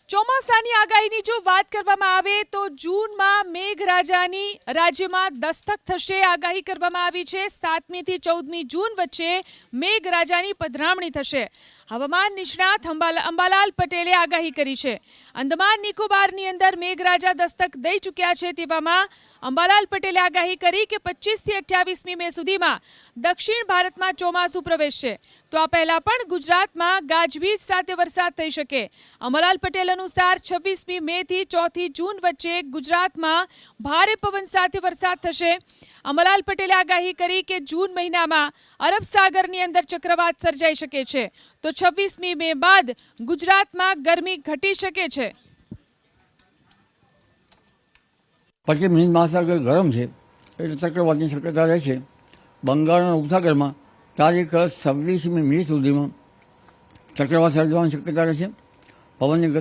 ચોમાસાની આગાહીની જો વાત કરવામાં આવે તો જૂનમાં મેઘરાજાની રાજ્યમાં દસ્તક થશે. આગાહી કરવામાં આવી છે 7મી થી 14મી જૂન વચ્ચે મેઘરાજાની પધરામણી થશે. હવામાન નિષ્ણાત અંબાલાલ પટેલે આગાહી કરી છે. અંદમાન નિકોબારની અંદર મેઘરાજા દસ્તક દઈ ચૂક્યા છે. તેવામાં અંબાલાલ પટેલે આગાહી કરી કે 25 થી 28મી મે સુધીમાં દક્ષિણ ભારતમાં ચોમાસું પ્રવેશશે. તો આ પહેલા પણ ગુજરાતમાં ગાજવીજ સાથે વરસાદ થઈ શકે. અંબાલાલ પટેલ અનુસાર 26મી મે થી 4થી જૂન વચ્ચે ગુજરાતમાં ભારે પવન સાથે વરસાદ થશે. અંબાલાલ પટેલે આગાહી કરી કે જૂન મહિનામાં અરબ સાગરની અંદર ચક્રવાત સર્જાઈ શકે છે. તો 26મી મે બાદ ગુજરાતમાં ગરમી ઘટી શકે છે. પછી હિન્દ મહાસાગર ગરમ છે એટલે ચક્રવાતની શક્યતા રહેશે. બંગાળના ઉપસાગરમાં તારીખ 26મી મે સુધીમાં ચક્રવાત સર્જવાની શક્યતા રહેશે. પવનની ગતિ